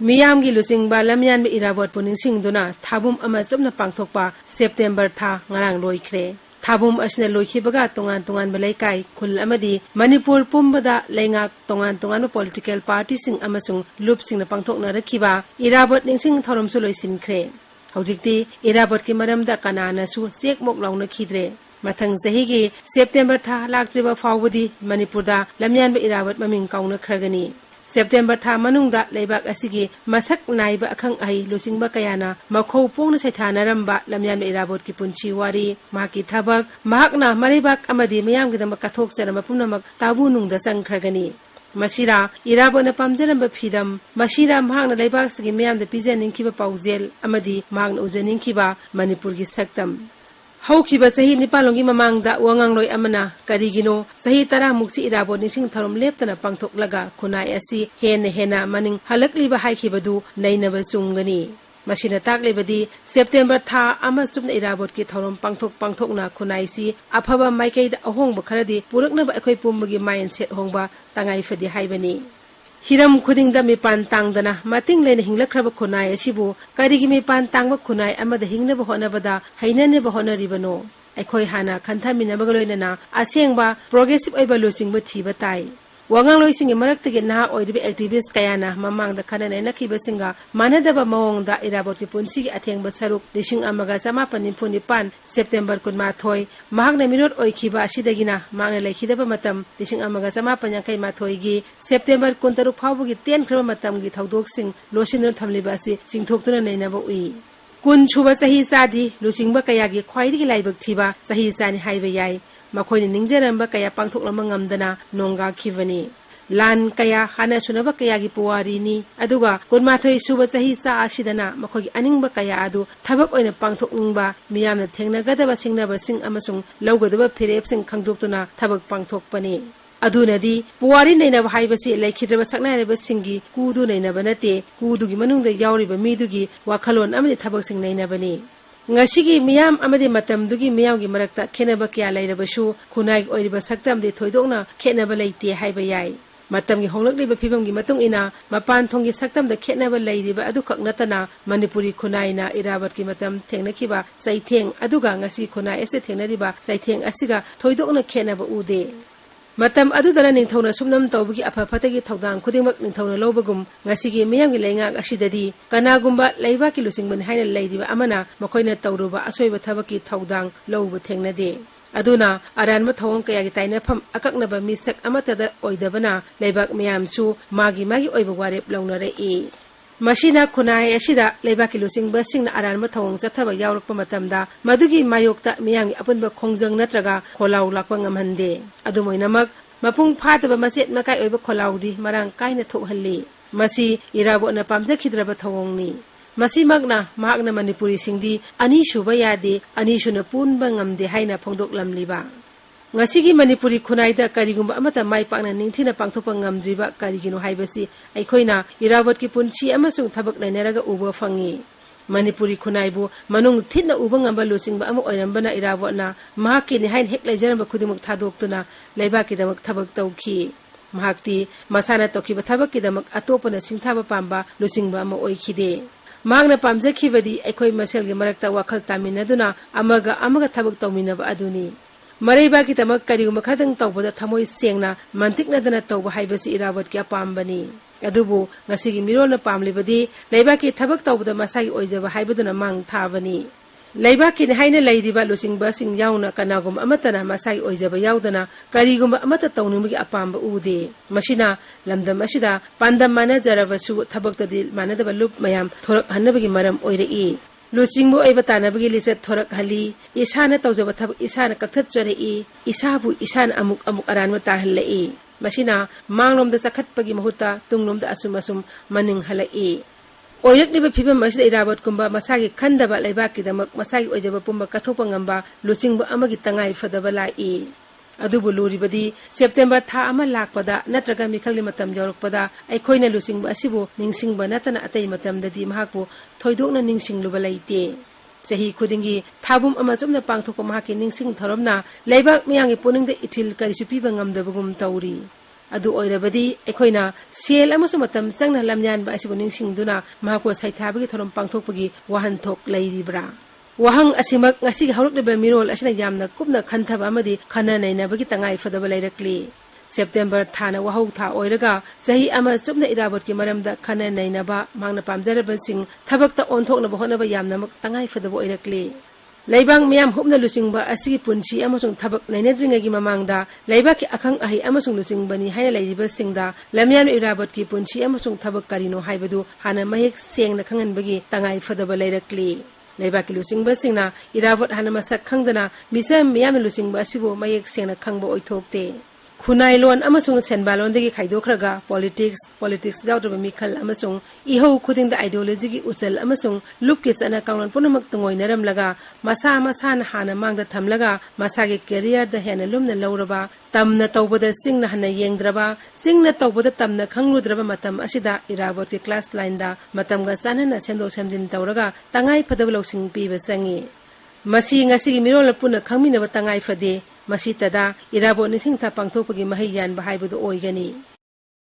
ꯃꯤꯌꯥꯝꯒꯤ ꯂꯨꯆꯤꯡꯕ ꯂꯝꯌꯥꯟꯕ ꯏꯔꯥꯕꯣꯠꯄꯨ ꯅꯤꯡꯁꯤꯡꯗꯨꯅ ꯊꯥꯕꯨꯝ ꯑꯃ ꯆꯨꯝꯅ ꯄꯥꯡꯊꯣꯛꯄ ꯁꯦꯞꯇꯦꯝꯕꯔ ꯊꯥ ꯉꯔꯥꯡ ꯂꯣꯏꯈ꯭ꯔꯦ ꯊꯥꯕꯨꯝ ꯑꯁꯤꯅ ꯂꯣꯏꯈꯤꯕꯒ ꯇꯣꯉꯥꯟꯕ ꯂꯩꯀꯥꯏ ꯈꯨꯜ ꯑꯃꯗꯤ ꯃꯅꯤꯄꯨꯔ ꯄꯨꯝꯕꯗ ꯂꯩꯉꯥꯛ ꯇꯣꯉꯥꯟꯕ ꯄꯣꯂꯤꯇꯤꯀꯦꯜ ꯄꯥꯔꯇꯤꯁꯤꯡ ꯑꯃꯁꯨꯡ ꯂꯨꯞꯁꯤꯡꯅ ꯄꯥꯡꯊꯣꯛꯅꯔꯛꯈꯤꯕ ꯏꯔꯥꯕꯣꯠ ꯅꯤꯡꯁꯤꯡ ꯊꯧꯔꯝꯁꯨ ꯂꯣꯏꯁꯤꯟꯈ꯭ꯔꯦ ꯍꯧꯖꯤꯛꯇꯤ ꯏꯔꯥꯕꯣꯠꯀꯤ ꯃꯔꯝꯗ ꯀꯅꯥꯅꯁꯨ ꯆꯦꯛꯃꯣꯛ ꯂꯥꯎꯅꯈꯤꯗ꯭ꯔꯦ ꯃꯊꯪ ꯆꯍꯤꯒꯤ ꯁꯦꯞꯇꯦꯝꯕꯔ ꯊꯥ ꯂꯥꯛꯇ꯭ꯔꯤꯕ ꯐꯥꯎꯕꯗꯤ ꯃꯅꯤꯄꯨꯔꯗ ꯂꯝꯌꯥꯟꯕ ꯏꯔꯥꯕꯣꯠ ꯃꯃꯤꯡ ꯀꯥꯎꯅꯈ꯭ꯔꯒꯅꯤ ꯁꯦꯞꯇꯦꯝꯕꯔ ꯊꯥ ꯃꯅꯨꯡꯗ ꯂꯩꯕꯥꯛ ꯑꯁꯤꯒꯤ ꯃꯁꯛ ꯅꯥꯏꯕ ꯑꯈꯪ ꯑꯍꯩ ꯂꯨꯆꯤꯡꯕ ꯀꯌꯥꯅ ꯃꯈꯧ ꯄꯣꯡꯅ ꯁꯩꯊꯥꯅꯔꯝꯕ ꯂꯝꯌꯥꯟꯕ ꯏꯔꯥꯕꯣꯠꯀꯤ ꯄꯨꯟꯁꯤ ꯋꯥꯔꯤ ꯃꯍꯥꯛꯀꯤ ꯊꯕꯛ ꯃꯍꯥꯛꯅ ꯃꯔꯩꯕꯥꯛ ꯑꯃꯗꯤ ꯃꯤꯌꯥꯝꯒꯤꯗꯃꯛ ꯀꯠꯊꯣꯛꯆꯔꯝꯕ ꯄꯨꯝꯅꯃꯛ ꯇꯥꯕꯨꯅꯨꯡꯗ ꯆꯪꯈ꯭ꯔꯒꯅꯤ ꯃꯁꯤꯔꯥ ꯏꯔꯥꯕꯣꯠꯅ ꯄꯥꯝꯖꯔꯝꯕ ꯐꯤꯗꯝ ꯃꯁꯤꯔꯥ ꯃꯍꯥꯛꯅ ꯂꯩꯕꯥꯛꯁꯤꯒꯤ ꯃꯤꯌꯥꯝꯗ ꯄꯤꯖꯅꯤꯡꯈꯤꯕ ꯄꯥꯎꯖꯦꯜ ꯑꯃꯗꯤ ꯃꯍꯥꯛꯅ ꯎꯖꯅꯤꯡꯈꯤꯕ ꯃꯅꯤꯄꯨꯔꯒꯤ ꯁꯛꯇꯝ ꯍꯧꯈꯤꯕ ꯆꯍꯤ 9 ꯃꯃꯥꯡꯗ ꯋꯥꯉꯥꯡꯂꯣꯏ ꯑꯃꯅ ꯀꯔꯤꯒꯤꯅꯣ ꯆꯍꯤ 10 ꯏꯔꯥꯕꯣꯠ ꯅꯤꯡꯁꯤꯡ ꯊꯧꯔꯝ ꯂꯦꯞꯇꯅ ꯄꯥꯡꯊꯣꯛꯂꯒ ꯈꯨꯟꯅꯥꯏ ꯑꯁꯤ ꯍꯦꯟꯅ ꯃꯅꯤꯡ ꯍꯜꯂꯛꯂꯤꯕ ꯍꯥꯏꯈꯤꯕꯗꯨ ꯅꯩꯅꯕ ꯆꯨꯝꯒꯅꯤ ꯃꯁꯤꯅ ꯇꯥꯛꯂꯤꯕꯗꯤ ꯁꯦꯞꯇꯦꯝꯕꯔ ꯊꯥ ꯑꯃ ꯆꯨꯞꯅ ꯏꯔꯥꯕꯣꯠꯀꯤ ꯊꯧꯔꯝ ꯄꯥꯡꯊꯣꯛꯅ ꯈꯨꯟꯅꯥꯏꯁꯤ ꯑꯐꯕ ꯃꯥꯏꯀꯩꯗ ꯑꯍꯣꯡꯕ ꯈꯔꯗꯤ ꯄꯨꯔꯛꯅꯕ ꯑꯩꯈꯣꯏ ꯄꯨꯝꯕꯒꯤ ꯃꯥꯏꯟꯁꯦꯠ ꯍꯣꯡꯕ ꯇꯉꯥꯏꯐꯗꯦ ꯍꯥꯏꯕꯅꯤ हिरम खुदिंग मिपान तांगदना मतिंग लेना हिंगलख्रब खुनाय असिबु करिगी मिपान तांगब खुनाय अमद हिंगनब होनबदा हैननेब होनरिबनो अखोय हाना खंथामिनबग लोइनना असेंगबा प्रोग्रेसिव ओइबा लुचिंगब थीबा ताई वांगांलोइसिंग मरक्तगे नहा ओइरिबे एक्टिविस्ट कयाना ममांगदा खननैनखिबसिंगा मानदबा मओंगदा इराबोटकी पुंसिगी अथेंगबा सरुक 1994 सेप्टेम्बर 18 महागना मिरोड ओइखिबा असिदगिना मांगना लेखिदबा मतम 1994 गी सेप्टेम्बर 13 फावबगी तेनख्रबा मतमगी थौदोकसिंग लोसिनना थमलिबा असि चिंथोक्तुना नैनबा उइ कुन छुबा चही चादी लुचिंगबा कयागी ख्वाइदगी लाइबक थीबा चही चानि हाइबा याय मखोइनि निंगजरंबा कया पांथोक्लमा ngamdana नोंगाखिबनी लान कया हाना सुनबा कयागी पुवारीनी अदुगा कुनमाथोय सुबा चही चा आसिदना मखोइगी अनिंगबा कया अदु थबक ओइना पांथोकनिंगबा मियामना थेंगनगदबा सिंगनबसिंग अमसुंग लौगदबा फिरेपसिंग खंगदोक्तुना थबक पांथोकपनी अदुनदी पुवारी नैनबा हाइबसि लैखिद्रबा सकनाइरबा सिंगी कुदु नैनबा नते कुदुगी मनुंगदा यावरिबा मीदुगी वाखलोन अमदि थबकसिंग नैनबनी ngasi miyam amadi matamdugi miyamgi marakta khenaba kya lairabashu khunai oiriba saktamdi thoidokna khenaba leite haiba yai matamgi honglakliba phibamgi matung ina mapan thonggi saktamda khenaba lairiba adu kaknatana manipuri khunaina irabotki matam thengnakiba saitheng aduga ngasi khunai ese thengnariba saitheng asiga thoidokna khenaba ude matam adudana ningthona sumnam tawbugi aphaphatagi thaudang khudingmak ningthona lobagum ngasigi miyamgi leingak asidadi kanagumba leibaki lusingban haina leiriba amana makoina tawruba asoiba thabaki thaudang lobu thengnade aduna aranma thawong kayagi tainafam akaknaba misak amatada oidabana leibak miyamsu magi oiba warep launare e मशीना खुनाय असिदा लेबाकी लुसिंग busing अरानम थवंग चथबा यावरकप मतमदा मदुगी मायोक्ता मियांगी अपुनबा खोंजंग नत्रगा खोलाव Lakpa ngamhande अदुमोइनमक मपुंग फादबा मसेत मकाय ओइबा खोलावदी Marang कायना थोकहल्ली मसी इराबोना पामजखिद्रबा थवंगनी मसीमगना महागना मणिपुरी सिंगदी अनि सुबा यादे अनि सुना पुनबा ngamde हाइना फोंदोकलमलिबा ngasi manipuri khunaida karigumba amata mai pakna ningthina pangthopa ngamdriba karigino haibasi aikhoina irawat ki punchi amasung thabak lainaraga uba fangi manipuri khunaibu manung thitna uba ngamba losingba ama oirambana irawatna mahaki ni hain hek laijaramba khudimuk thadoktuna leibaki damak thabak tawki mahakti masana tokiba thabak ki damak atopana singthaba pamba losingba ama oikhide magna pamjakhibadi aikoi maselgi marakta wakhal taminaduna amaga thabak tawminaba aduni मरैबा की तमक करिगुम खरदंग तौबदा थमोय सेंगना मंतिकनदना तौब हाइबसी इरावत की अपामबनी अदुबु ngasiगी मिरोलना पामलिबदी लैबाकी थबक तौबदा मसागी ओइजबा हाइबदुना मांग थाबनी लैबाकी ने हाइना लैरिबा लुसिंगबा सिंग याउना कनागुम अमतना मसागी ओइजबा याउदना करिगुम अमता तौनुमगी अपामबा उदे मसिना लमदम असिदा पांदम माना जरबसु थबकतदी मानदबा loop मयाम थोरक हन्नबगी मरम ओइरेई लुचिंगबो ओइबा तानबगी लिचत थोरक हली इसाना तौजबा थबक इसाना कक्थत चरेई इसाबु इसाना अमुक अरानवा ताहल्लेई मसिना मांगलोमदा चखतपगी महुता तुंगलोमदा assume मनिंग हलई ओयकलिबा फिबम मसिदा इराबत कुंबा मसागी खंदबा लेबाकीदमक मसागी ओइजबा पुंबा कथोपा ngamba लुचिंगबा अमगी तंगाई फदबा लाई अदुबु लुरिबदी September था अमा लाकपदा नत्रगा मिखलि मतम यौरकपदा अखोइना लुचिंगबा असिबु निंगसिंगबा नतना अतै मतमददी महाकु थोइदोकना निंगसिंगलुबा लैते चही खुदिंगी थाबुम अमा चुमना पांगथोकपा महाकि निंगसिंग थरमना लेबाक मियांगी पुनिंगदा इथिल करिसु पिबा ngamदबगुम तौरी अदु ओइरबदि एखोइना सेल अमसु मतम चंगना लमयान बा असिबु निंगसिंगदुना महाको सैथाबगी थोरम पांथोकपगी वाहनथोक लैरिब्रा वहां असिमक ngasi हरुकलेबा मिरोल असिना यामना कुपना खनथबा अमदि खना नैनाबगी तंगाई फदबा लैरकली सेप्टेम्बर थाना वहौ था ओइरगा सही अमा चुपना इराबत की मरमदा खना नैनाबा मांगना पामजरबसिंग थबकता ओनथोकनबा होनबा यामना तंगाई फदबा ओइरकली Laibang miyam hupna lusingba asigi punchi amasung thabak nainadringagi mamangda laibaki akhang ahi amasung lusingbani haina lairiba singda lamyan irabat ki punchi amasung thabak karino haibadu hana mahik sengna khanganbagi tangai fadaba lairakli laibaki lusingba singna irabat hana masak khangdana misam miyam lusingba asibo mahik sengna khangba oithokte Khunai lon amasung senbalon degi khaidokraga politics jawdaba mikhal amasung ihau khuding da ideology gi usal amasung lupkis ana kaungan punamak tungoi naram laga masa na hana mangda thamlaga masa gi career da hena lumna lawraba tamna tawbada singna hana yengdraba singna tawbada tamna khangludraba matam asida irabot ki class line da matam ga chanana sendo samjin tawraga tangai phadaba losing piba sangi masi ngasi gi mirol puna khangminaba tangai phade Masitada irabo nising ta pangthokpagi mahiyan bahaibudu oigani